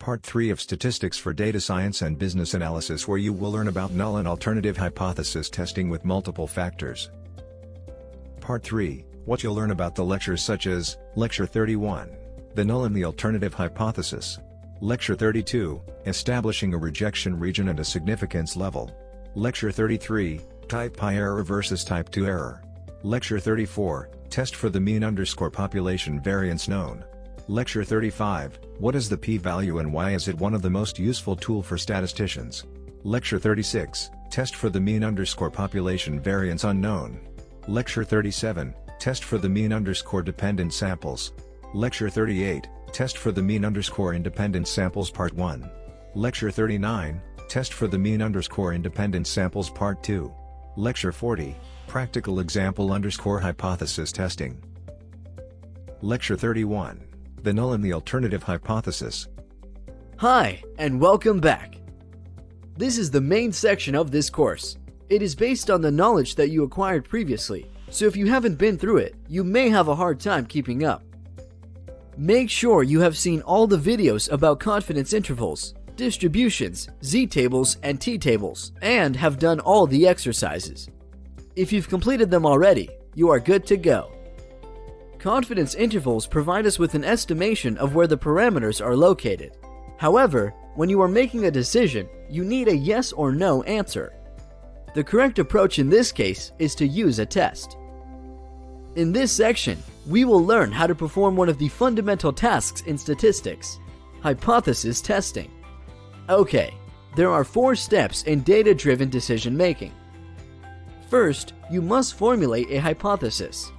Part 3 of Statistics for Data Science and Business Analysis, where you will learn about null and alternative hypothesis testing with multiple factors. Part 3, what you'll learn about the lectures such as, Lecture 31, the null and the alternative hypothesis. Lecture 32, establishing a rejection region and a significance level. Lecture 33, type pi error versus type 2 error. Lecture 34, test for the mean_population variance known. Lecture 35, what is the p-value and why is it one of the most useful tool for statisticians? Lecture 36, test for the mean_population variance unknown. Lecture 37, test for the mean_dependent samples. Lecture 38, test for the mean_independent samples Part 1. Lecture 39, test for the mean_independent samples Part 2. Lecture 40, practical example_hypothesis testing. Lecture 31, the null and the alternative hypothesis. Hi, and welcome back. This is the main section of this course. It is based on the knowledge that you acquired previously, so if you haven't been through it, you may have a hard time keeping up. Make sure you have seen all the videos about confidence intervals, distributions, z-tables, and t-tables, and have done all the exercises. If you've completed them already, you are good to go. Confidence intervals provide us with an estimation of where the parameters are located. However, when you are making a decision, you need a yes or no answer. The correct approach in this case is to use a test. In this section, we will learn how to perform one of the fundamental tasks in statistics, hypothesis testing. Okay, there are 4 steps in data-driven decision making. First, you must formulate a hypothesis.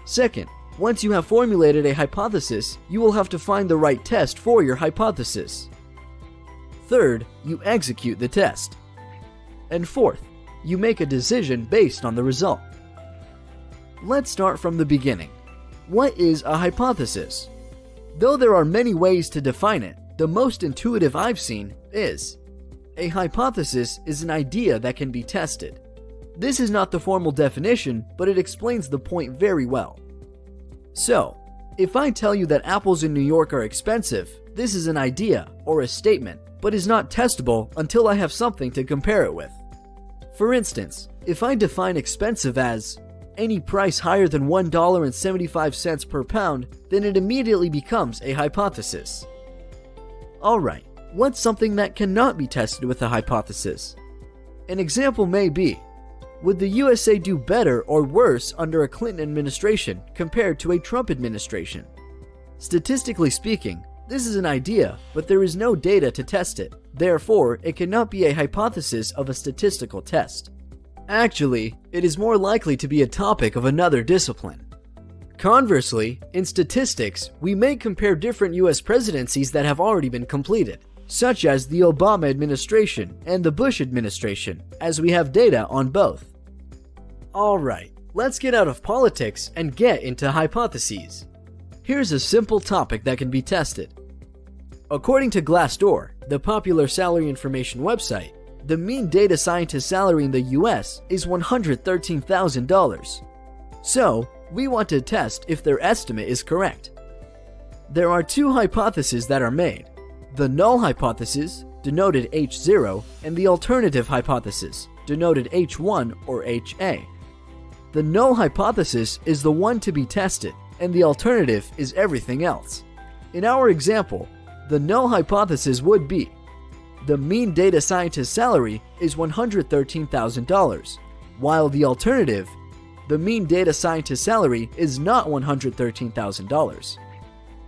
Second, once you have formulated a hypothesis, you will have to find the right test for your hypothesis. Third, you execute the test. And fourth, you make a decision based on the result. Let's start from the beginning. What is a hypothesis? Though there are many ways to define it, the most intuitive I've seen is: a hypothesis is an idea that can be tested. This is not the formal definition, but it explains the point very well. So, if I tell you that apples in New York are expensive, this is an idea or a statement, but is not testable until I have something to compare it with. For instance, if I define expensive as any price higher than $1.75 per pound, then it immediately becomes a hypothesis. Alright, what's something that cannot be tested with a hypothesis? An example may be, would the USA do better or worse under a Clinton administration compared to a Trump administration? Statistically speaking, this is an idea, but there is no data to test it. Therefore, it cannot be a hypothesis of a statistical test. Actually, it is more likely to be a topic of another discipline. Conversely, in statistics, we may compare different US presidencies that have already been completed, such as the Obama administration and the Bush administration, as we have data on both. Alright, let's get out of politics and get into hypotheses. Here's a simple topic that can be tested. According to Glassdoor, the popular salary information website, the mean data scientist salary in the US is $113,000. So, we want to test if their estimate is correct. There are 2 hypotheses that are made: the null hypothesis, denoted H0, and the alternative hypothesis, denoted H1 or HA. The null hypothesis is the one to be tested, and the alternative is everything else. In our example, the null hypothesis would be: the mean data scientist salary is $113,000, while the alternative, the mean data scientist salary is not $113,000.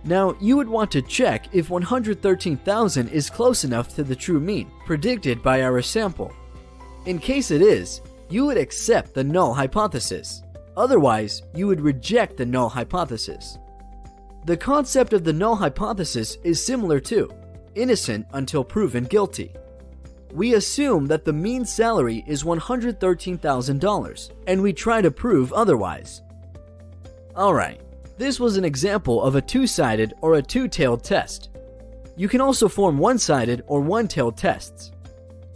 Now, you would want to check if 113,000 is close enough to the true mean predicted by our sample. In case it is, you would accept the null hypothesis. Otherwise, you would reject the null hypothesis. The concept of the null hypothesis is similar to innocent until proven guilty. We assume that the mean salary is $113,000, and we try to prove otherwise. Alright, this was an example of a 2-sided or a 2-tailed test. You can also form 1-sided or 1-tailed tests.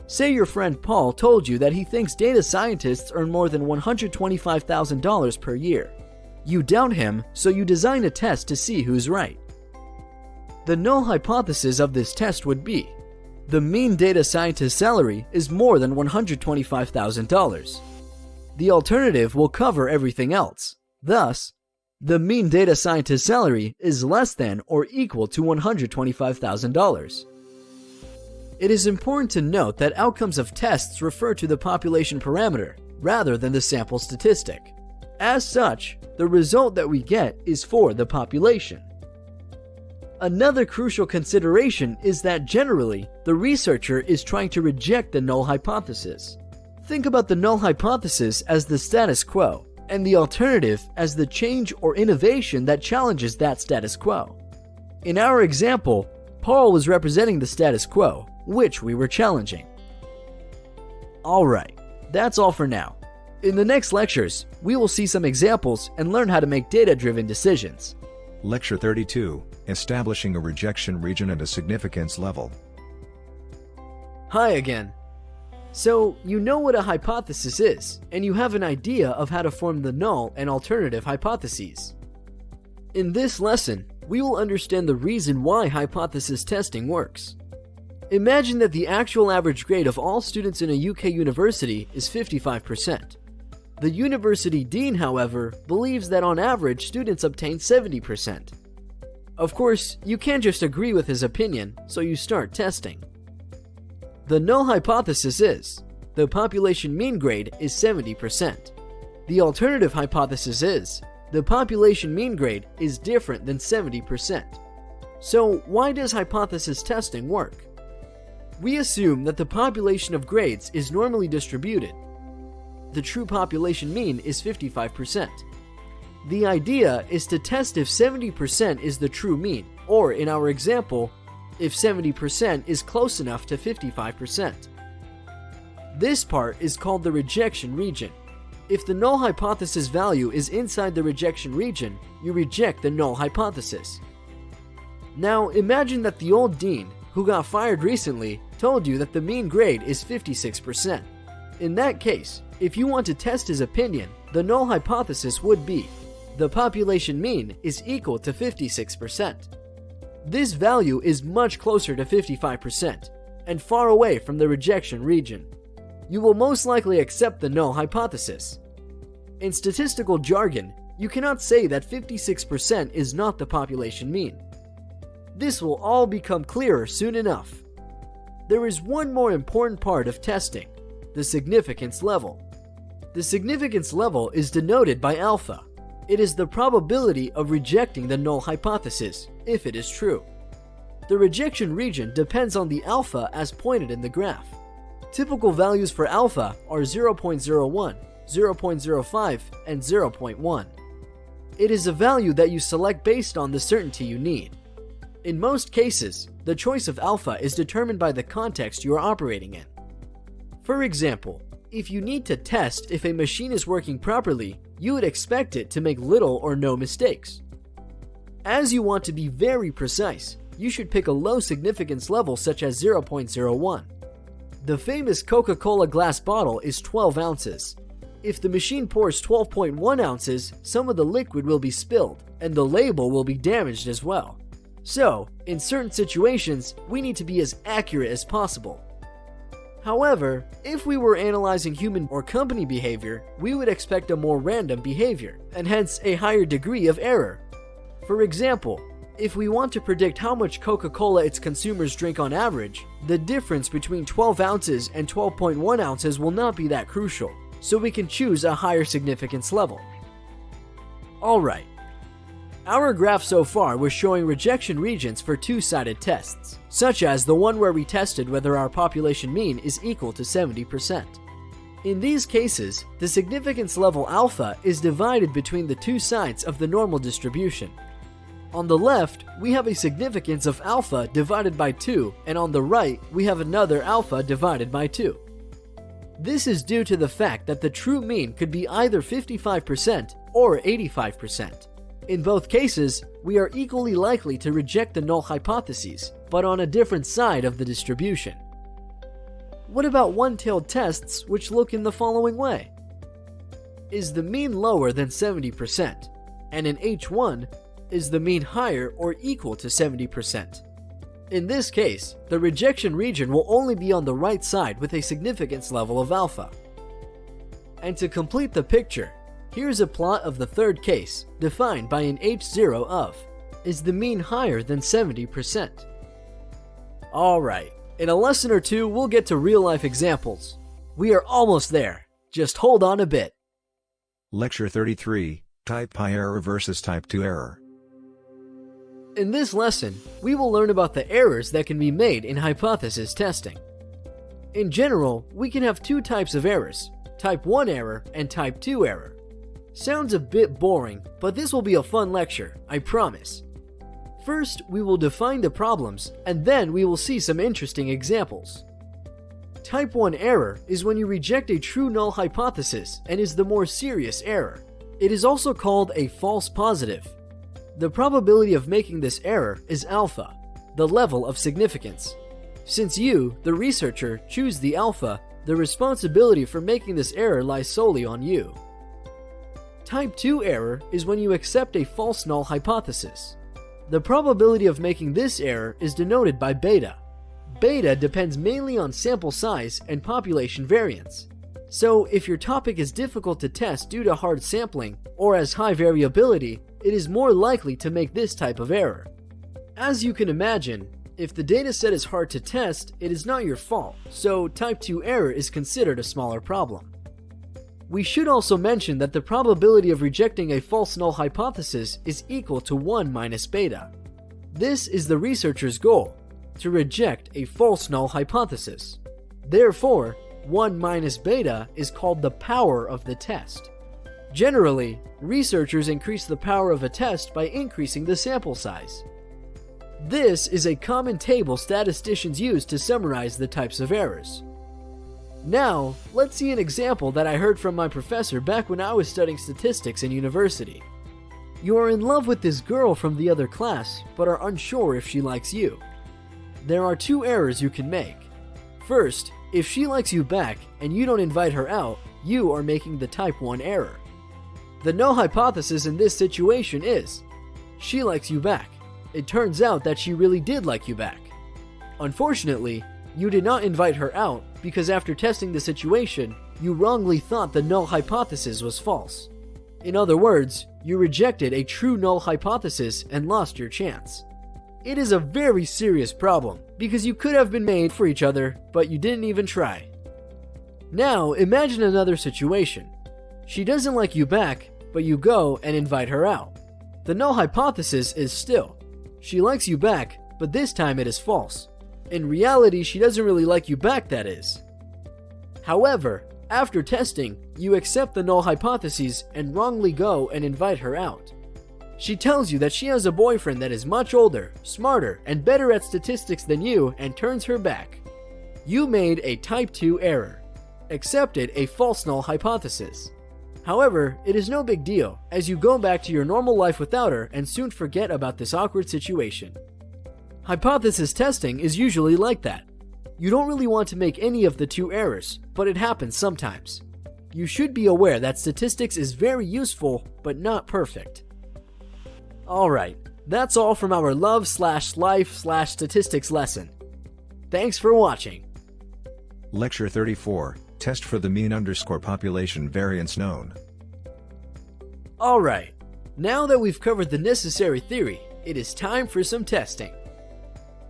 Say your friend Paul told you that he thinks data scientists earn more than $125,000 per year. You doubt him, so you design a test to see who's right. The null hypothesis of this test would be: the mean data scientist salary is more than $125,000. The alternative will cover everything else. Thus, the mean data scientist salary is less than or equal to $125,000. It is important to note that outcomes of tests refer to the population parameter rather than the sample statistic. As such, the result that we get is for the population. Another crucial consideration is that generally, the researcher is trying to reject the null hypothesis. Think about the null hypothesis as the status quo, and the alternative as the change or innovation that challenges that status quo. In our example, Paul was representing the status quo, which we were challenging. Alright, that's all for now. In the next lectures, we will see some examples and learn how to make data-driven decisions. Lecture 32, Establishing a Rejection Region and a Significance Level. Hi again. So, you know what a hypothesis is, and you have an idea of how to form the null and alternative hypotheses. In this lesson, we will understand the reason why hypothesis testing works. Imagine that the actual average grade of all students in a UK university is 55%. The university dean, however, believes that on average students obtain 70%. Of course, you can't just agree with his opinion, so you start testing. The null hypothesis is: the population mean grade is 70%. The alternative hypothesis is: the population mean grade is different than 70%. So why does hypothesis testing work? We assume that the population of grades is normally distributed. The true population mean is 55%. The idea is to test if 70% is the true mean, or in our example, if 70% is close enough to 55%. This part is called the rejection region. If the null hypothesis value is inside the rejection region, you reject the null hypothesis. Now imagine that the old dean, who got fired recently, told you that the mean grade is 56%. In that case, if you want to test his opinion, the null hypothesis would be: the population mean is equal to 56%. This value is much closer to 55% and far away from the rejection region. You will most likely accept the null hypothesis. In statistical jargon, you cannot say that 56% is not the population mean. This will all become clearer soon enough. There is one more important part of testing: the significance level. The significance level is denoted by alpha. It is the probability of rejecting the null hypothesis, if it is true. The rejection region depends on the alpha as pointed in the graph. Typical values for alpha are 0.01, 0.05, and 0.1. It is a value that you select based on the certainty you need. In most cases, the choice of alpha is determined by the context you are operating in. For example, if you need to test if a machine is working properly, you would expect it to make little or no mistakes. As you want to be very precise, you should pick a low significance level such as 0.01. The famous Coca-Cola glass bottle is 12 ounces. If the machine pours 12.1 ounces, some of the liquid will be spilled, and the label will be damaged as well. So, in certain situations, we need to be as accurate as possible. However, if we were analyzing human or company behavior, we would expect a more random behavior, and hence a higher degree of error. For example, if we want to predict how much Coca-Cola its consumers drink on average, the difference between 12 ounces and 12.1 ounces will not be that crucial, so we can choose a higher significance level. Alright. Our graph so far was showing rejection regions for two-sided tests, such as the one where we tested whether our population mean is equal to 70%. In these cases, the significance level alpha is divided between the two sides of the normal distribution. On the left, we have a significance of alpha divided by 2, and on the right, we have another alpha divided by 2. This is due to the fact that the true mean could be either 55% or 85%. In both cases, we are equally likely to reject the null hypotheses, but on a different side of the distribution. What about one-tailed tests which look in the following way? Is the mean lower than 70%? And in H1, is the mean higher or equal to 70%. In this case, the rejection region will only be on the right side with a significance level of alpha. And to complete the picture, here's a plot of the third case, defined by an H0 of, is the mean higher than 70%? Alright, in a lesson or two we'll get to real-life examples. We are almost there, just hold on a bit. Lecture 33, Type Pi Error versus Type 2 Error. In this lesson, we will learn about the errors that can be made in hypothesis testing. In general, we can have two types of errors, Type 1 error and Type 2 error. Sounds a bit boring, but this will be a fun lecture, I promise. First, we will define the problems, and then we will see some interesting examples. Type 1 error is when you reject a true null hypothesis and is the more serious error. It is also called a false positive. The probability of making this error is alpha, the level of significance. Since you, the researcher, choose the alpha, the responsibility for making this error lies solely on you. Type 2 error is when you accept a false null hypothesis. The probability of making this error is denoted by beta. Beta depends mainly on sample size and population variance. So if your topic is difficult to test due to hard sampling or has high variability, it is more likely to make this type of error. As you can imagine, if the dataset is hard to test, it is not your fault, so type 2 error is considered a smaller problem. We should also mention that the probability of rejecting a false null hypothesis is equal to 1 minus beta. This is the researcher's goal, to reject a false null hypothesis. Therefore, 1 minus beta is called the power of the test. Generally, researchers increase the power of a test by increasing the sample size. This is a common table statisticians use to summarize the types of errors. Now, let's see an example that I heard from my professor back when I was studying statistics in university. You are in love with this girl from the other class, but are unsure if she likes you. There are two errors you can make. First, if she likes you back and you don't invite her out, you are making the type 1 error. The null hypothesis in this situation is, she likes you back. It turns out that she really did like you back. Unfortunately, you did not invite her out because after testing the situation, you wrongly thought the null hypothesis was false. In other words, you rejected a true null hypothesis and lost your chance. It is a very serious problem because you could have been made for each other, but you didn't even try. Now, imagine another situation. She doesn't like you back, but you go and invite her out. The null hypothesis is still, she likes you back, but this time it is false. In reality, she doesn't really like you back, that is. However, after testing, you accept the null hypothesis and wrongly go and invite her out. She tells you that she has a boyfriend that is much older, smarter, and better at statistics than you and turns her back. You made a type 2 error, accepted a false null hypothesis. However, it is no big deal, as you go back to your normal life without her and soon forget about this awkward situation. Hypothesis testing is usually like that. You don't really want to make any of the two errors, but it happens sometimes. You should be aware that statistics is very useful, but not perfect. Alright, that's all from our love/life/statistics lesson. Thanks for watching. Lecture 34, Test for the mean _ population variance known. Alright, now that we've covered the necessary theory, it is time for some testing.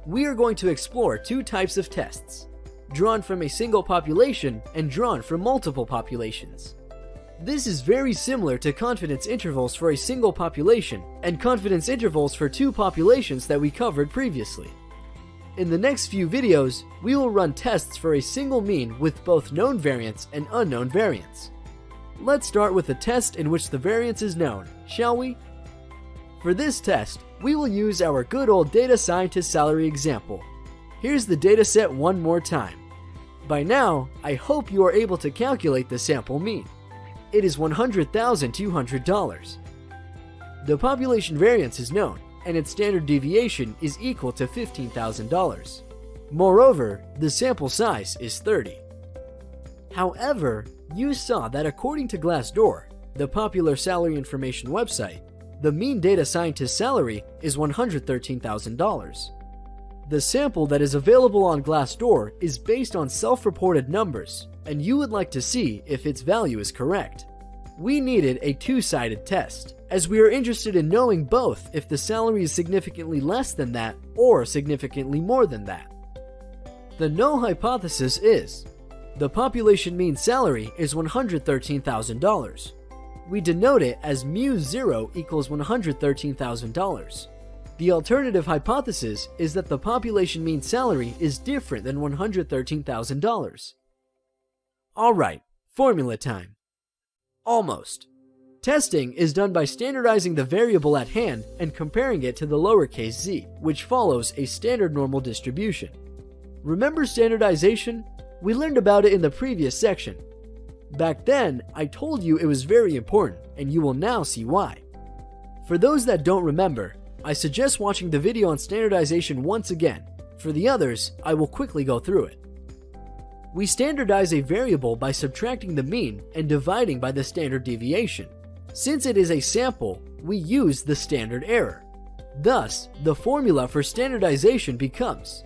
We are going to explore two types of tests, drawn from a single population and drawn from multiple populations. This is very similar to confidence intervals for a single population and confidence intervals for two populations that we covered previously. In the next few videos, we will run tests for a single mean with both known variance and unknown variance. Let's start with a test in which the variance is known, shall we? For this test, we will use our good old data scientist salary example. Here's the dataset one more time. By now, I hope you are able to calculate the sample mean. It is $100,200. The population variance is known, and its standard deviation is equal to $15,000. Moreover, the sample size is 30. However, you saw that according to Glassdoor, the popular salary information website, the mean data scientist salary is $113,000. The sample that is available on Glassdoor is based on self-reported numbers, and you would like to see if its value is correct. We needed a two-sided test, as we are interested in knowing both if the salary is significantly less than that or significantly more than that. The null hypothesis is the population mean salary is $113,000. We denote it as mu0 equals $113,000. The alternative hypothesis is that the population mean salary is different than $113,000. Alright, formula time. Almost. Testing is done by standardizing the variable at hand and comparing it to the lowercase z, which follows a standard normal distribution. Remember standardization? We learned about it in the previous section. Back then, I told you it was very important, and you will now see why. For those that don't remember, I suggest watching the video on standardization once again. For the others, I will quickly go through it. We standardize a variable by subtracting the mean and dividing by the standard deviation. Since it is a sample, we use the standard error. Thus, the formula for standardization becomes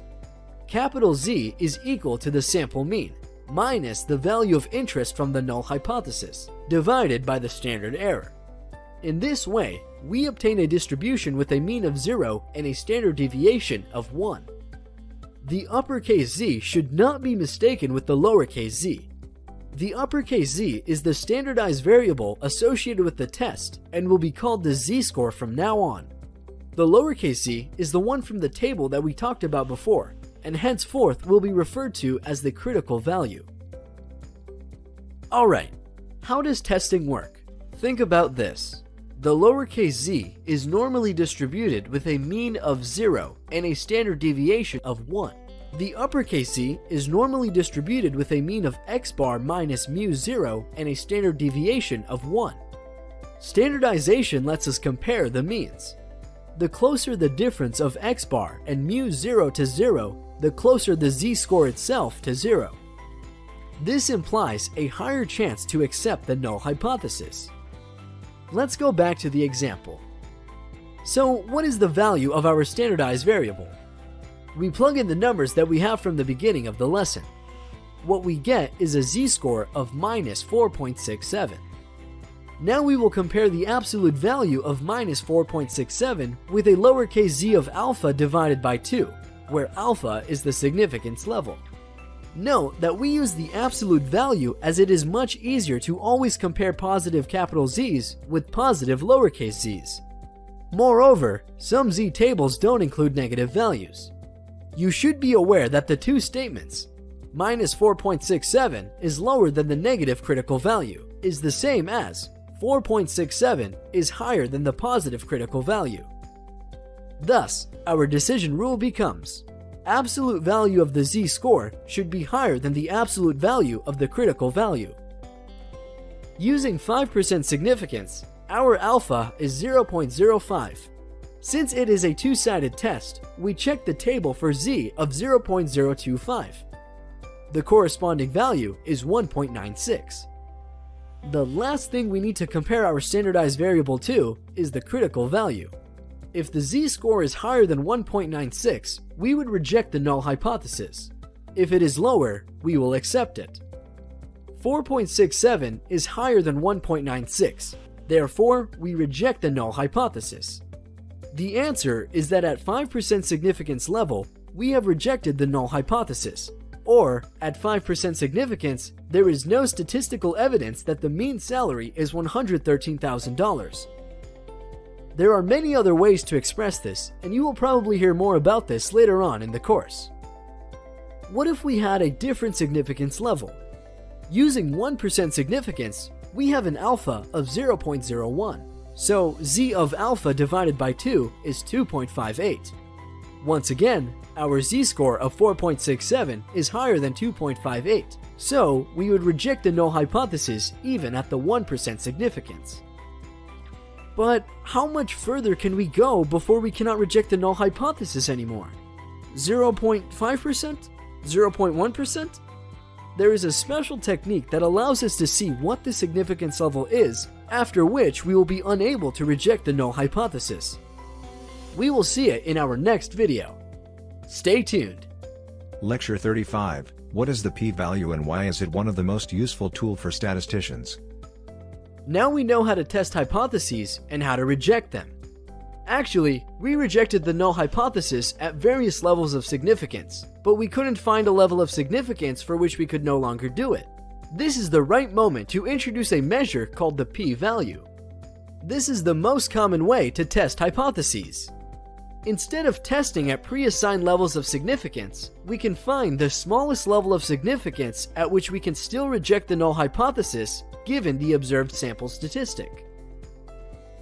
capital Z is equal to the sample mean minus the value of interest from the null hypothesis divided by the standard error. In this way, we obtain a distribution with a mean of 0 and a standard deviation of 1. The uppercase z should not be mistaken with the lowercase z. The uppercase z is the standardized variable associated with the test and will be called the z-score from now on. The lowercase z is the one from the table that we talked about before, and henceforth will be referred to as the critical value. Alright, how does testing work? Think about this. The lowercase z is normally distributed with a mean of 0 and a standard deviation of 1. The uppercase z is normally distributed with a mean of x bar minus mu0 and a standard deviation of 1. Standardization lets us compare the means. The closer the difference of x bar and mu0 to 0, the closer the z-score itself to 0. This implies a higher chance to accept the null hypothesis. Let's go back to the example. So, what is the value of our standardized variable? We plug in the numbers that we have from the beginning of the lesson. What we get is a z-score of minus 4.67. Now we will compare the absolute value of minus 4.67 with a lowercase z of alpha divided by 2, where alpha is the significance level. Note that we use the absolute value as it is much easier to always compare positive capital Z's with positive lowercase z's. Moreover, some z tables don't include negative values. You should be aware that the two statements, minus 4.67 is lower than the negative critical value, is the same as 4.67 is higher than the positive critical value. Thus, our decision rule becomes absolute value of the z-score should be higher than the absolute value of the critical value. Using 5% significance, our alpha is 0.05. Since it is a two-sided test, we check the table for z of 0.025. The corresponding value is 1.96. The last thing we need to compare our standardized variable to is the critical value. If the z-score is higher than 1.96, we would reject the null hypothesis. If it is lower, we will accept it. 4.67 is higher than 1.96, therefore we reject the null hypothesis. The answer is that at 5% significance level, we have rejected the null hypothesis, or at 5% significance, there is no statistical evidence that the mean salary is $113,000. There are many other ways to express this, and you will probably hear more about this later on in the course. What if we had a different significance level? Using 1% significance, we have an alpha of 0.01, so z of alpha divided by 2 is 2.58. Once again, our z-score of 4.67 is higher than 2.58, so we would reject the null hypothesis even at the 1% significance. But how much further can we go before we cannot reject the null hypothesis anymore? 0.5%? 0.1%? There is a special technique that allows us to see what the significance level is after which we will be unable to reject the null hypothesis. We will see it in our next video. Stay tuned. Lecture 35, what is the p-value and why is it one of the most useful tools for statisticians? Now we know how to test hypotheses and how to reject them. Actually, we rejected the null hypothesis at various levels of significance, but we couldn't find a level of significance for which we could no longer do it. This is the right moment to introduce a measure called the p-value. This is the most common way to test hypotheses. Instead of testing at pre-assigned levels of significance, we can find the smallest level of significance at which we can still reject the null hypothesis given the observed sample statistic.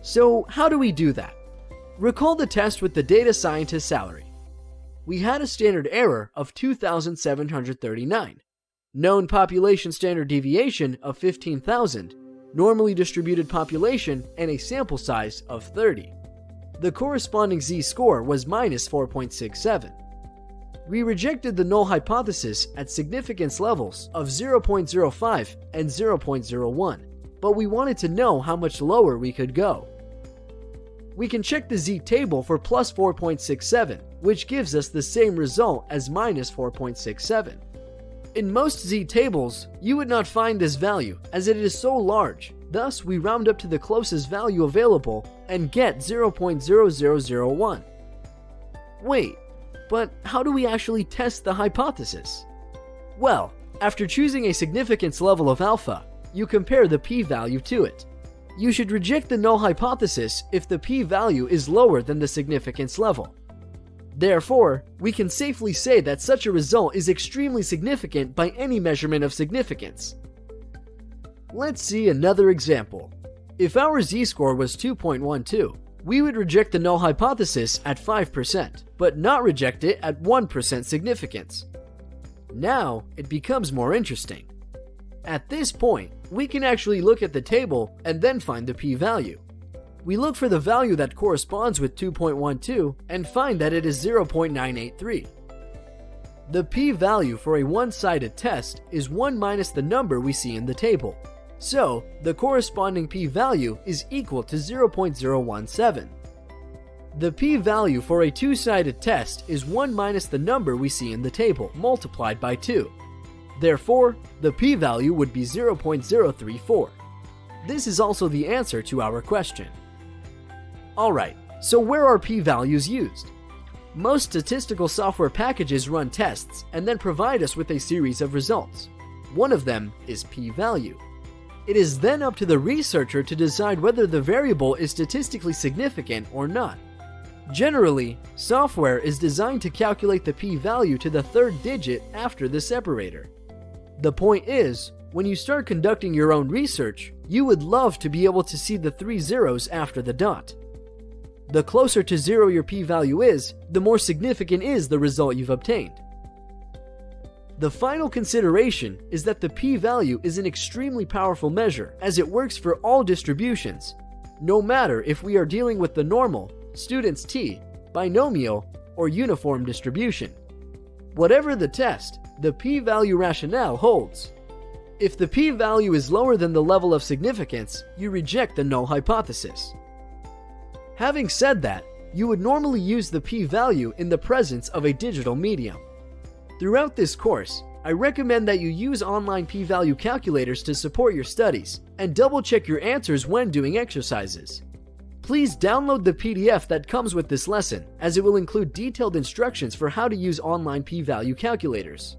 So how do we do that? Recall the test with the data scientist salary. We had a standard error of 2,739, known population standard deviation of 15,000, normally distributed population, and a sample size of 30. The corresponding z-score was minus 4.67. We rejected the null hypothesis at significance levels of 0.05 and 0.01, but we wanted to know how much lower we could go. We can check the z-table for plus 4.67, which gives us the same result as minus 4.67. In most z-tables, you would not find this value as it is so large. Thus, we round up to the closest value available and get 0.0001. Wait, but how do we actually test the hypothesis? Well, after choosing a significance level of alpha, you compare the p-value to it. You should reject the null hypothesis if the p-value is lower than the significance level. Therefore, we can safely say that such a result is extremely significant by any measurement of significance. Let's see another example. If our z-score was 2.12, we would reject the null hypothesis at 5%, but not reject it at 1% significance. Now, it becomes more interesting. At this point, we can actually look at the table and then find the p-value. We look for the value that corresponds with 2.12 and find that it is 0.983. The p-value for a one-sided test is 1 minus the number we see in the table. So, the corresponding p-value is equal to 0.017. The p-value for a two-sided test is 1 minus the number we see in the table multiplied by 2. Therefore, the p-value would be 0.034. This is also the answer to our question. Alright, so where are p-values used? Most statistical software packages run tests and then provide us with a series of results. One of them is p-value. It is then up to the researcher to decide whether the variable is statistically significant or not. Generally, software is designed to calculate the p-value to the third digit after the separator. The point is, when you start conducting your own research, you would love to be able to see the 3 zeros after the dot. The closer to 0 your p-value is, the more significant is the result you've obtained. The final consideration is that the p-value is an extremely powerful measure as it works for all distributions, no matter if we are dealing with the normal, student's t, binomial, or uniform distribution. Whatever the test, the p-value rationale holds. If the p-value is lower than the level of significance, you reject the null hypothesis. Having said that, you would normally use the p-value in the presence of a digital medium. Throughout this course, I recommend that you use online p-value calculators to support your studies and double-check your answers when doing exercises. Please download the PDF that comes with this lesson, as it will include detailed instructions for how to use online p-value calculators.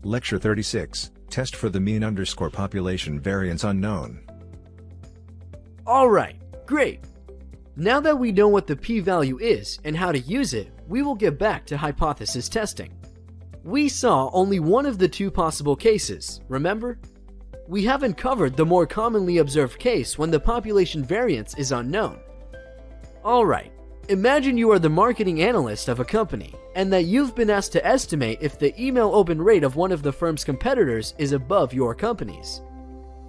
Lecture 36, Test for the mean _ population variance unknown. Alright, great! Now that we know what the p-value is and how to use it, we will get back to hypothesis testing. We saw only one of the two possible cases, remember? We haven't covered the more commonly observed case when the population variance is unknown. Alright, imagine you are the marketing analyst of a company, and that you've been asked to estimate if the email open rate of one of the firm's competitors is above your company's.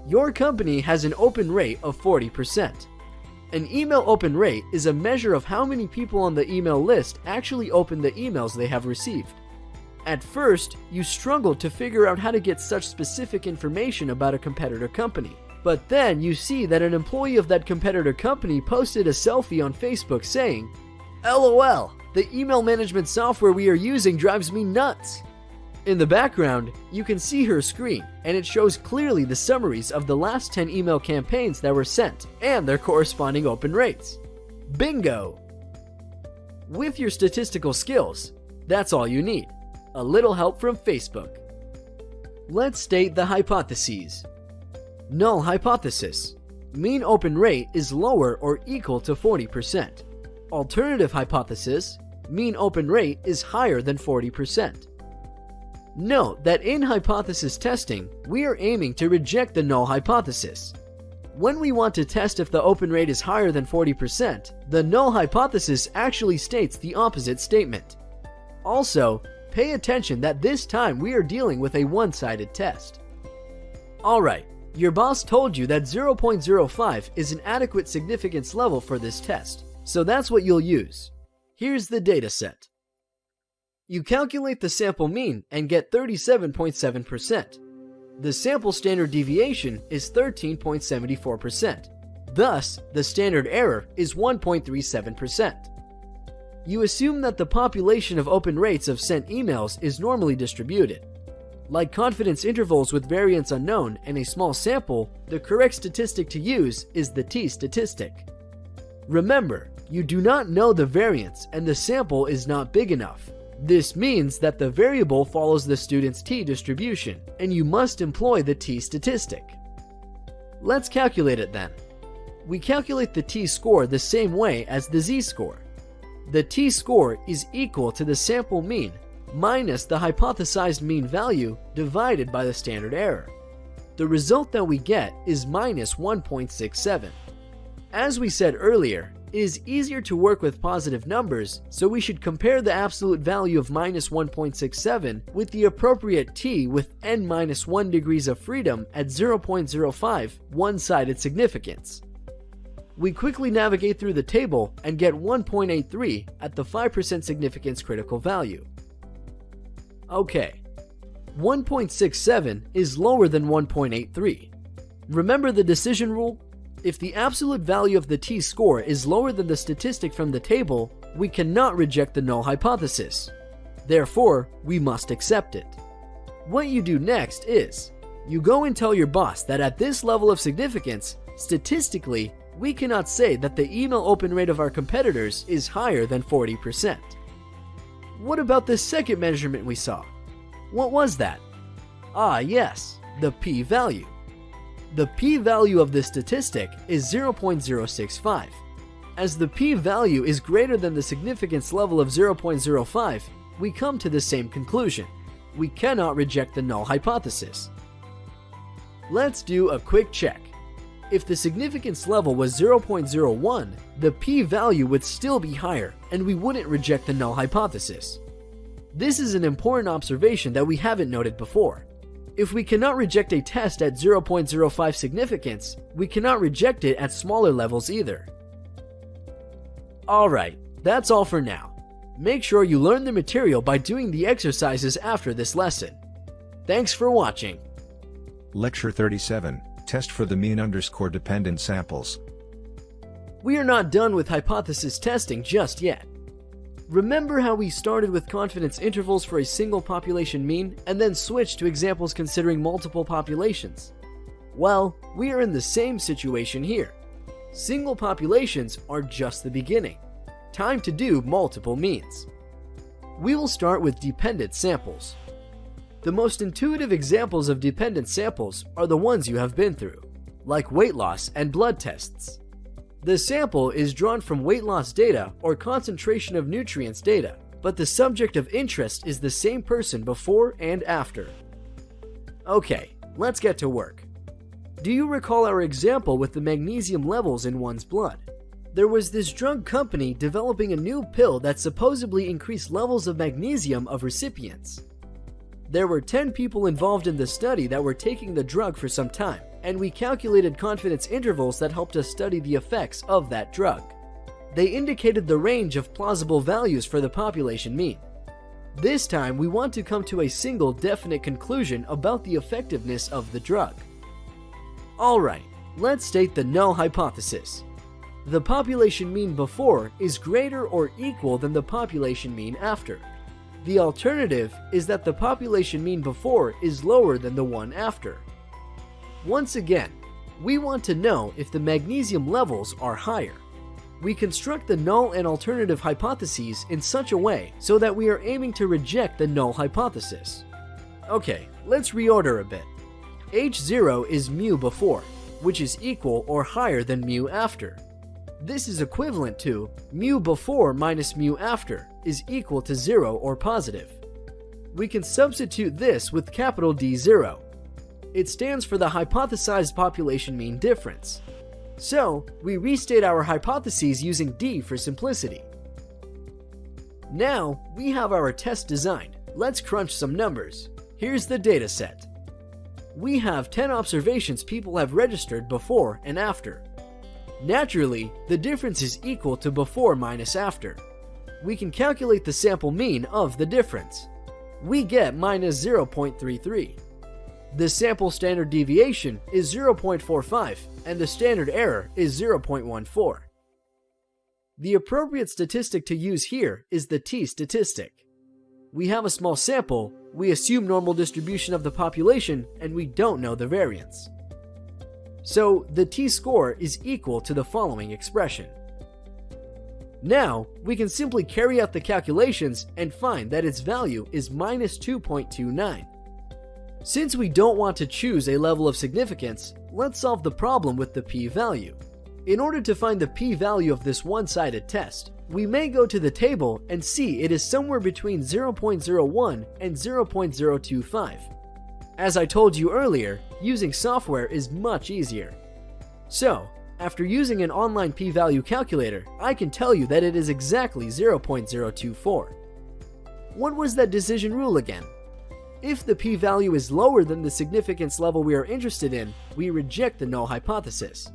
Your company has an open rate of 40%. An email open rate is a measure of how many people on the email list actually open the emails they have received. At first, you struggled to figure out how to get such specific information about a competitor company, But then you see that an employee of that competitor company posted a selfie on Facebook saying, "LOL, the email management software we are using drives me nuts." In the background, you can see her screen, and it shows clearly the summaries of the last 10 email campaigns that were sent and their corresponding open rates. Bingo! With your statistical skills, that's all you need. A little help from Facebook. Let's state the hypotheses. Null hypothesis. Mean open rate is lower or equal to 40%. Alternative hypothesis. Mean open rate is higher than 40%. Note that in hypothesis testing, we are aiming to reject the null hypothesis. When we want to test if the open rate is higher than 40%, the null hypothesis actually states the opposite statement. Also, pay attention that this time we are dealing with a one-sided test. Alright, your boss told you that 0.05 is an adequate significance level for this test, so that's what you'll use. Here's the dataset. You calculate the sample mean and get 37.7%. The sample standard deviation is 13.74%. Thus, the standard error is 1.37%. You assume that the population of open rates of sent emails is normally distributed. Like confidence intervals with variance unknown and a small sample, the correct statistic to use is the t-statistic. Remember, you do not know the variance and the sample is not big enough. This means that the variable follows the student's t-distribution, and you must employ the t-statistic. Let's calculate it then. We calculate the t-score the same way as the z-score. The t-score is equal to the sample mean minus the hypothesized mean value divided by the standard error. The result that we get is minus 1.67. As we said earlier, it is easier to work with positive numbers, so we should compare the absolute value of minus 1.67 with the appropriate t with n-1 degrees of freedom at 0.05 one-sided significance. We quickly navigate through the table and get 1.83 at the 5% significance critical value. Okay, 1.67 is lower than 1.83. Remember the decision rule? If the absolute value of the t-score is lower than the statistic from the table, we cannot reject the null hypothesis. Therefore, we must accept it. What you do next is, you go and tell your boss that at this level of significance, statistically, we cannot say that the email open rate of our competitors is higher than 40%. What about the second measurement we saw? What was that? Ah yes, the p-value. The p-value of this statistic is 0.065. As the p-value is greater than the significance level of 0.05, we come to the same conclusion. We cannot reject the null hypothesis. Let's do a quick check. If the significance level was 0.01, the p-value would still be higher and we wouldn't reject the null hypothesis. This is an important observation that we haven't noted before. If we cannot reject a test at 0.05 significance, we cannot reject it at smaller levels either. Alright, that's all for now. Make sure you learn the material by doing the exercises after this lesson. Thanks for watching. Lecture 37, Test for the mean_dependent samples. We are not done with hypothesis testing just yet. Remember how we started with confidence intervals for a single population mean and then switched to examples considering multiple populations? Well, we are in the same situation here. Single populations are just the beginning. Time to do multiple means. We will start with dependent samples. The most intuitive examples of dependent samples are the ones you have been through, like weight loss and blood tests. The sample is drawn from weight loss data or concentration of nutrients data, but the subject of interest is the same person before and after. Okay, let's get to work. Do you recall our example with the magnesium levels in one's blood? There was this drug company developing a new pill that supposedly increased levels of magnesium of recipients. There were 10 people involved in the study that were taking the drug for some time, and we calculated confidence intervals that helped us study the effects of that drug. They indicated the range of plausible values for the population mean. This time, we want to come to a single definite conclusion about the effectiveness of the drug. Alright, Let's state the null hypothesis. The population mean before is greater or equal than the population mean after. The alternative is that the population mean before is lower than the one after. Once again, we want to know if the magnesium levels are higher. We construct the null and alternative hypotheses in such a way so that we are aiming to reject the null hypothesis. Okay, let's reorder a bit. H0 is mu before, which is equal or higher than mu after. This is equivalent to mu before minus mu after is equal to 0 or positive. We can substitute this with capital D0. It stands for the hypothesized population mean difference. So, we restate our hypotheses using D for simplicity. Now, we have our test designed. Let's crunch some numbers. Here's the data set. We have 10 observations people have registered before and after. Naturally, the difference is equal to before minus after. We can calculate the sample mean of the difference. We get minus 0.33. The sample standard deviation is 0.45 and the standard error is 0.14. The appropriate statistic to use here is the t-statistic. We have a small sample, we assume normal distribution of the population, and we don't know the variance. So the t-score is equal to the following expression. Now, we can simply carry out the calculations and find that its value is minus 2.29. Since we don't want to choose a level of significance, let's solve the problem with the p-value. In order to find the p-value of this one-sided test, we may go to the table and see it is somewhere between 0.01 and 0.025. As I told you earlier, using software is much easier. So, after using an online p-value calculator, I can tell you that it is exactly 0.024. What was that decision rule again? If the p-value is lower than the significance level we are interested in, we reject the null hypothesis.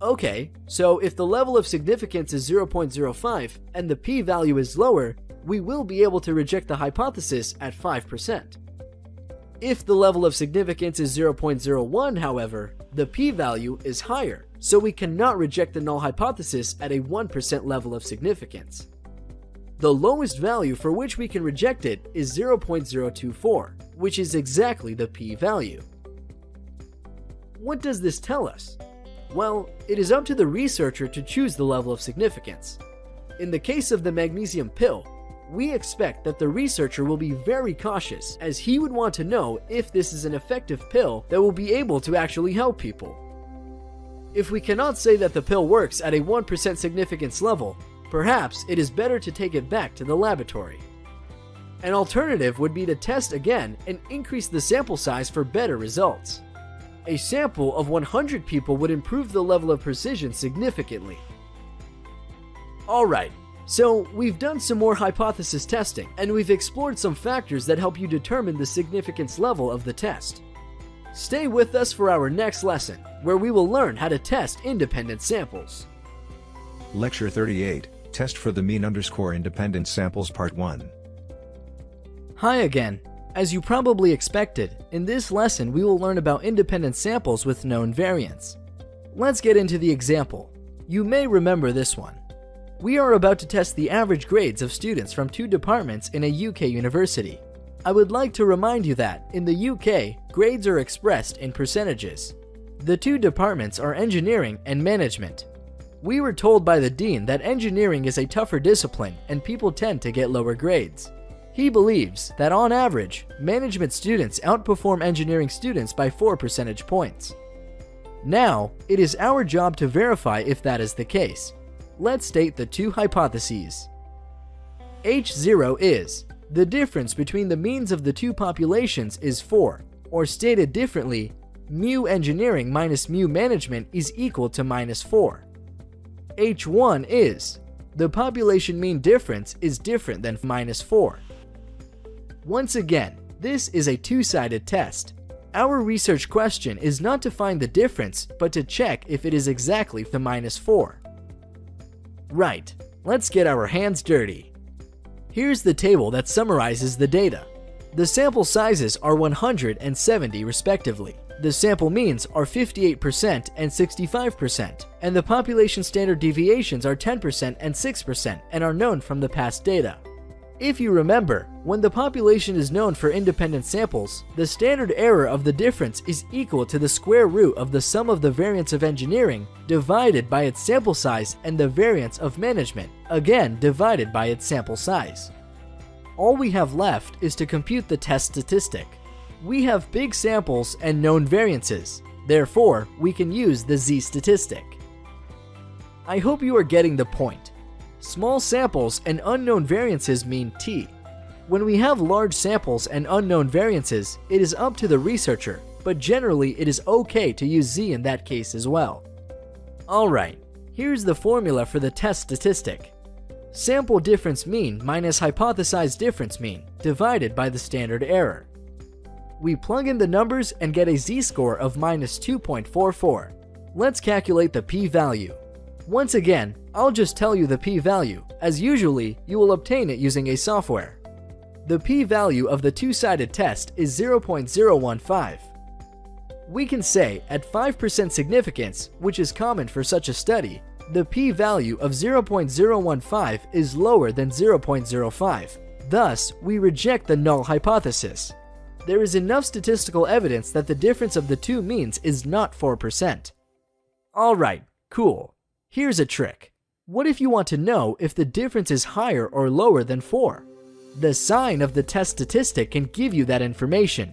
Okay, so if the level of significance is 0.05 and the p-value is lower, we will be able to reject the hypothesis at 5%. If the level of significance is 0.01, however, the p-value is higher, so we cannot reject the null hypothesis at a 1% level of significance. The lowest value for which we can reject it is 0.024, which is exactly the p-value. What does this tell us? Well, it is up to the researcher to choose the level of significance. In the case of the magnesium pill, we expect that the researcher will be very cautious, as he would want to know if this is an effective pill that will be able to actually help people. If we cannot say that the pill works at a 1% significance level, perhaps it is better to take it back to the laboratory. An alternative would be to test again and increase the sample size for better results. A sample of 100 people would improve the level of precision significantly. Alright, so we've done some more hypothesis testing, and we've explored some factors that help you determine the significance level of the test. Stay with us for our next lesson, where we will learn how to test independent samples. Lecture 38, Test for the mean_independent samples Part 1. Hi again. As you probably expected, in this lesson we will learn about independent samples with known variance. Let's get into the example. You may remember this one. We are about to test the average grades of students from 2 departments in a UK university. I would like to remind you that, in the UK, grades are expressed in percentages. The 2 departments are engineering and management. We were told by the dean that engineering is a tougher discipline and people tend to get lower grades. He believes that on average, management students outperform engineering students by 4 percentage points. Now, it is our job to verify if that is the case. Let's state the 2 hypotheses. H0 is, the difference between the means of the 2 populations is 4, or stated differently, mu engineering minus mu management is equal to minus 4. H1 is, the population mean difference is different than minus 4. Once again, this is a 2-sided test. Our research question is not to find the difference, but to check if it is exactly the minus 4. Right, let's get our hands dirty. Here's the table that summarizes the data. The sample sizes are 100 and 70 respectively. The sample means are 58% and 65%, and the population standard deviations are 10% and 6% and are known from the past data. If you remember, when the population is known for independent samples, the standard error of the difference is equal to the square root of the sum of the variance of engineering divided by its sample size and the variance of management, again divided by its sample size. All we have left is to compute the test statistic. We have big samples and known variances, therefore we can use the z-statistic. I hope you are getting the point. Small samples and unknown variances mean t. When we have large samples and unknown variances, it is up to the researcher, but generally it is okay to use z in that case as well. Alright, here's the formula for the test statistic. Sample difference mean minus hypothesized difference mean divided by the standard error. We plug in the numbers and get a z-score of minus 2.44. Let's calculate the p-value. Once again, I'll just tell you the p-value, as usually you will obtain it using a software. The p-value of the two-sided test is 0.015. We can say at 5% significance, which is common for such a study, the p-value of 0.015 is lower than 0.05. Thus, we reject the null hypothesis. There is enough statistical evidence that the difference of the two means is not 4%. Alright, cool. Here's a trick. What if you want to know if the difference is higher or lower than 4? The sign of the test statistic can give you that information.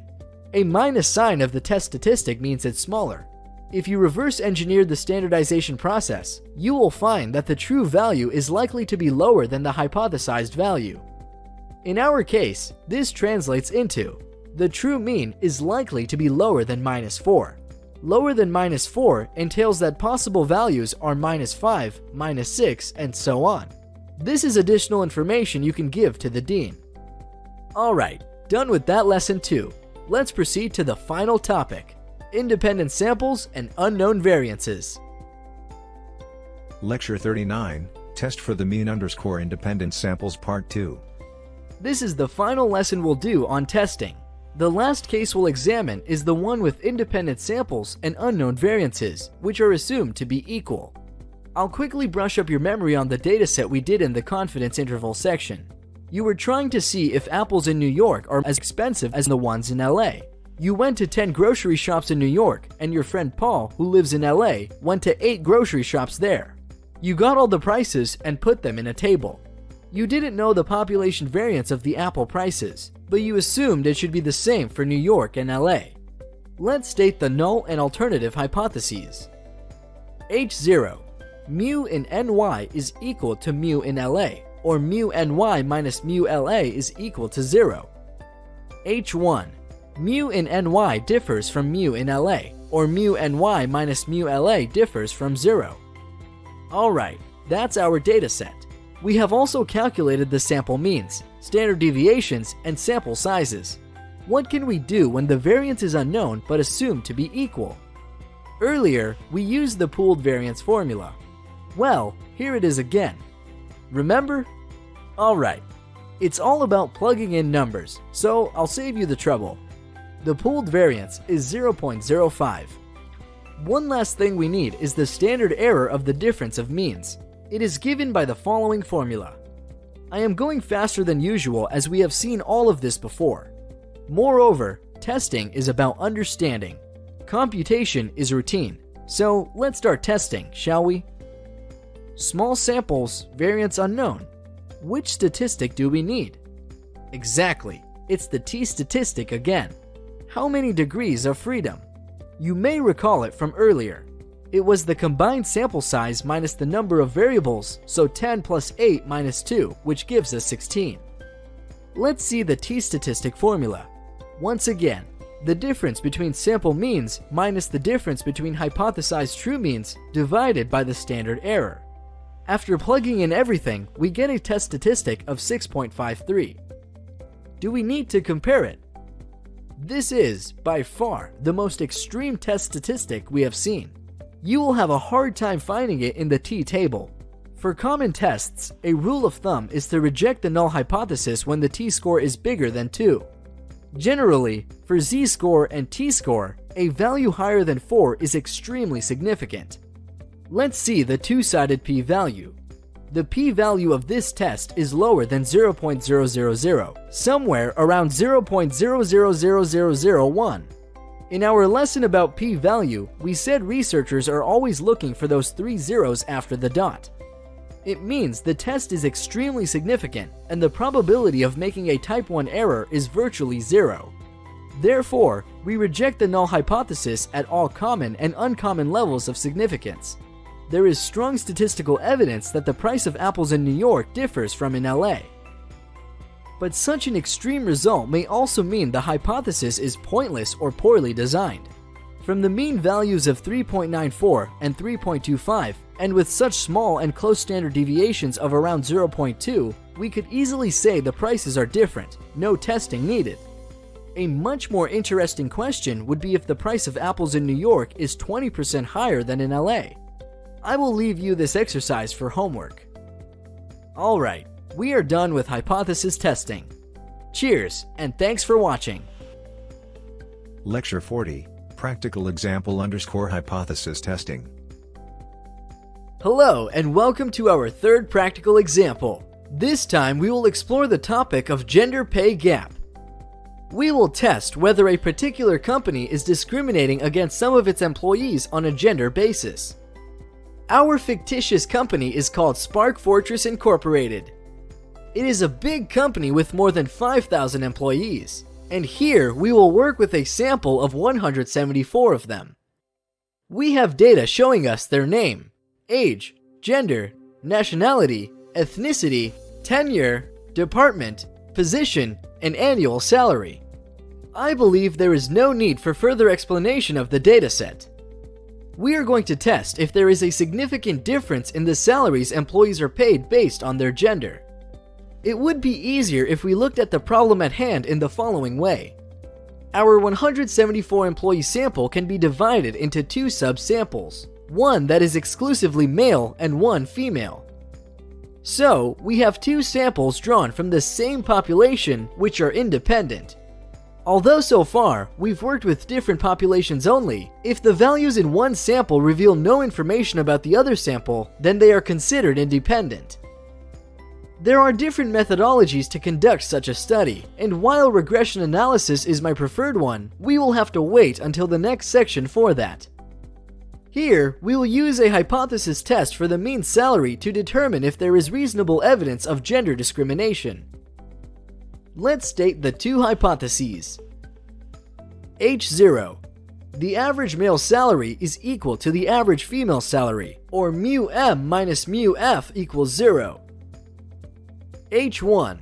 A minus sign of the test statistic means it's smaller. If you reverse engineer the standardization process, you will find that the true value is likely to be lower than the hypothesized value. In our case, this translates into the true mean is likely to be lower than minus 4. Lower than minus 4 entails that possible values are minus 5, minus 6, and so on. This is additional information you can give to the dean. Alright, done with that lesson 2. Let's proceed to the final topic, independent samples and unknown variances. Lecture 39, Test for the mean_independent samples Part 2. This is the final lesson we'll do on testing. The last case we'll examine is the one with independent samples and unknown variances, which are assumed to be equal. I'll quickly brush up your memory on the dataset we did in the confidence interval section. You were trying to see if apples in New York are as expensive as the ones in LA. You went to 10 grocery shops in New York, and your friend Paul, who lives in LA, went to 8 grocery shops there. You got all the prices and put them in a table. You didn't know the population variance of the apple prices, but you assumed it should be the same for New York and LA. Let's state the null and alternative hypotheses. H0, mu in NY is equal to mu in LA, or mu NY minus mu LA is equal to 0. H1, mu in NY differs from mu in LA, or mu NY minus mu LA differs from 0. Alright, that's our dataset. We have also calculated the sample means, standard deviations, and sample sizes. What can we do when the variance is unknown but assumed to be equal? Earlier, we used the pooled variance formula. Well, here it is again. Remember? Alright, it's all about plugging in numbers, so I'll save you the trouble. The pooled variance is 0.05. One last thing we need is the standard error of the difference of means. It is given by the following formula. I am going faster than usual as we have seen all of this before. Moreover, testing is about understanding. Computation is routine. So let's start testing, shall we? Small samples, variance unknown. Which statistic do we need? Exactly, it's the t-statistic again. How many degrees of freedom? You may recall it from earlier. It was the combined sample size minus the number of variables, so 10 plus 8 minus 2, which gives us 16. Let's see the t-statistic formula. Once again, the difference between sample means minus the difference between hypothesized true means divided by the standard error. After plugging in everything, we get a test statistic of 6.53. Do we need to compare it? This is, by far, the most extreme test statistic we have seen. You will have a hard time finding it in the t-table. For common tests, a rule of thumb is to reject the null hypothesis when the t-score is bigger than 2. Generally, for z-score and t-score, a value higher than 4 is extremely significant. Let's see the two-sided p-value. The p-value of this test is lower than 0.000, somewhere around 0.000001. In our lesson about p-value, we said researchers are always looking for those 3 zeros after the dot. It means the test is extremely significant and the probability of making a type 1 error is virtually 0. Therefore, we reject the null hypothesis at all common and uncommon levels of significance. There is strong statistical evidence that the price of apples in New York differs from in LA. But such an extreme result may also mean the hypothesis is pointless or poorly designed. From the mean values of 3.94 and 3.25, and with such small and close standard deviations of around 0.2, we could easily say the prices are different, no testing needed. A much more interesting question would be if the price of apples in New York is 20% higher than in LA. I will leave you this exercise for homework. Alright, we are done with hypothesis testing. Cheers, and thanks for watching. Lecture 40, Practical Example _ Hypothesis Testing. Hello, and welcome to our third practical example. This time we will explore the topic of gender pay gap. We will test whether a particular company is discriminating against some of its employees on a gender basis. Our fictitious company is called Spark Fortress Incorporated. It is a big company with more than 5,000 employees, and here we will work with a sample of 174 of them. We have data showing us their name, age, gender, nationality, ethnicity, tenure, department, position, and annual salary. I believe there is no need for further explanation of the dataset. We are going to test if there is a significant difference in the salaries employees are paid based on their gender. It would be easier if we looked at the problem at hand in the following way. Our 174 employee sample can be divided into 2 sub-samples, one that is exclusively male and one female. So, we have 2 samples drawn from the same population which are independent. Although so far, we've worked with different populations only, if the values in one sample reveal no information about the other sample, then they are considered independent. There are different methodologies to conduct such a study, and while regression analysis is my preferred one, we will have to wait until the next section for that. Here, we will use a hypothesis test for the mean salary to determine if there is reasonable evidence of gender discrimination. Let's state the 2 hypotheses. H0. The average male salary is equal to the average female salary, or μm minus μf equals 0. H1.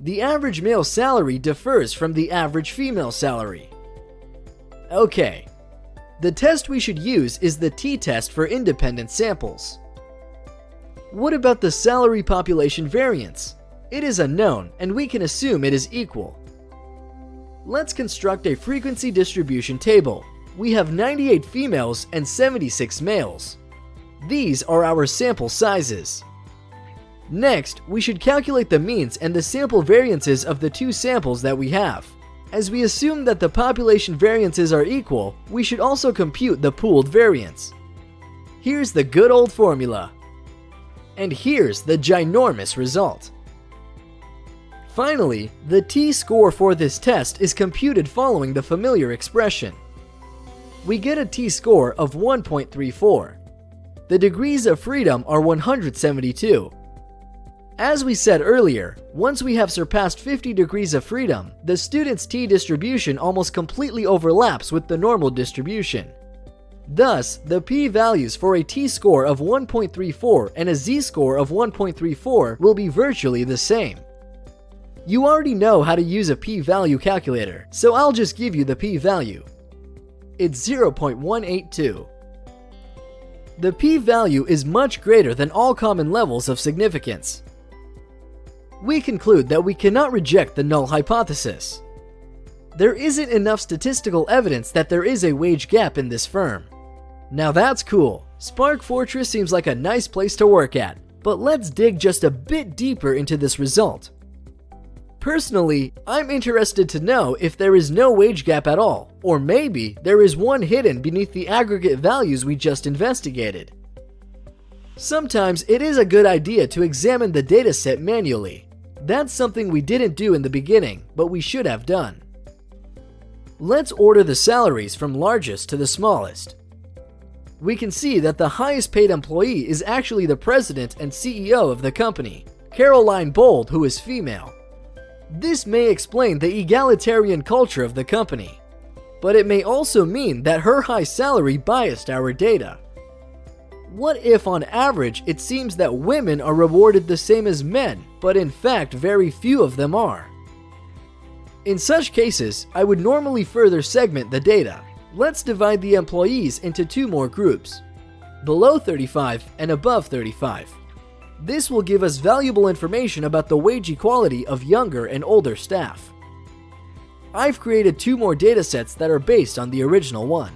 The average male salary differs from the average female salary. Okay. The test we should use is the t-test for independent samples. What about the salary population variance? It is unknown, and we can assume it is equal. Let's construct a frequency distribution table. We have 98 females and 76 males. These are our sample sizes. Next, we should calculate the means and the sample variances of the 2 samples that we have. As we assume that the population variances are equal, we should also compute the pooled variance. Here's the good old formula. And here's the ginormous result. Finally, the t-score for this test is computed following the familiar expression. We get a t-score of 1.34. The degrees of freedom are 172. As we said earlier, once we have surpassed 50 degrees of freedom, the student's t-distribution almost completely overlaps with the normal distribution. Thus, the p-values for a t-score of 1.34 and a z-score of 1.34 will be virtually the same. You already know how to use a p-value calculator, so I'll just give you the p-value. It's 0.182. The p-value is much greater than all common levels of significance. We conclude that we cannot reject the null hypothesis. There isn't enough statistical evidence that there is a wage gap in this firm. Now that's cool. Spark Fortress seems like a nice place to work at, but let's dig just a bit deeper into this result. Personally, I'm interested to know if there is no wage gap at all, or maybe there is one hidden beneath the aggregate values we just investigated. Sometimes it is a good idea to examine the dataset manually. That's something we didn't do in the beginning, but we should have done. Let's order the salaries from largest to the smallest. We can see that the highest paid employee is actually the president and CEO of the company, Caroline Bold, who is female. This may explain the egalitarian culture of the company, but it may also mean that her high salary biased our data. What if on average it seems that women are rewarded the same as men, but in fact very few of them are? In such cases, I would normally further segment the data. Let's divide the employees into two more groups, below 35 and above 35. This will give us valuable information about the wage equality of younger and older staff. I've created two more datasets that are based on the original one.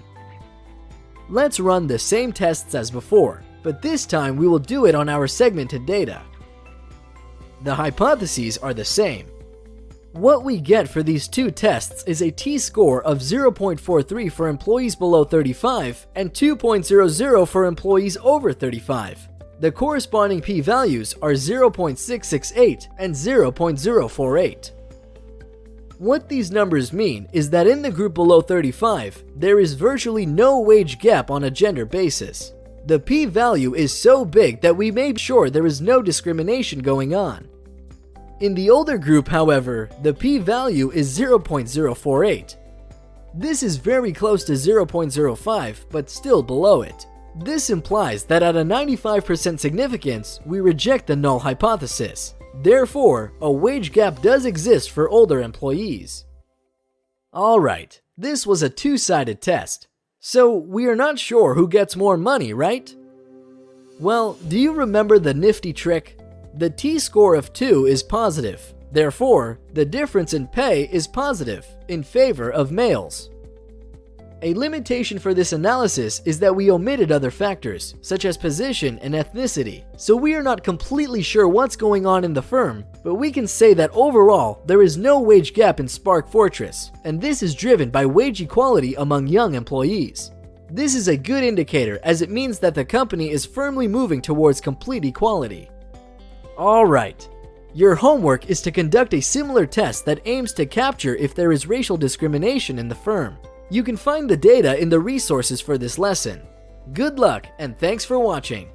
Let's run the same tests as before, but this time we will do it on our segmented data. The hypotheses are the same. What we get for these two tests is a t-score of 0.43 for employees below 35 and 2.00 for employees over 35. The corresponding p-values are 0.668 and 0.048. What these numbers mean is that in the group below 35, there is virtually no wage gap on a gender basis. The p-value is so big that we may be sure there is no discrimination going on. In the older group, however, the p-value is 0.048. This is very close to 0.05, but still below it. This implies that at a 95% significance, we reject the null hypothesis. Therefore, a wage gap does exist for older employees. Alright, this was a two-sided test. So we are not sure who gets more money, right? Well, do you remember the nifty trick? The t-score of 2 is positive. Therefore, the difference in pay is positive, in favor of males. A limitation for this analysis is that we omitted other factors, such as position and ethnicity, so we are not completely sure what's going on in the firm, but we can say that overall, there is no wage gap in Spark Fortress, and this is driven by wage equality among young employees. This is a good indicator as it means that the company is firmly moving towards complete equality. Alright, your homework is to conduct a similar test that aims to capture if there is racial discrimination in the firm. You can find the data in the resources for this lesson. Good luck and thanks for watching.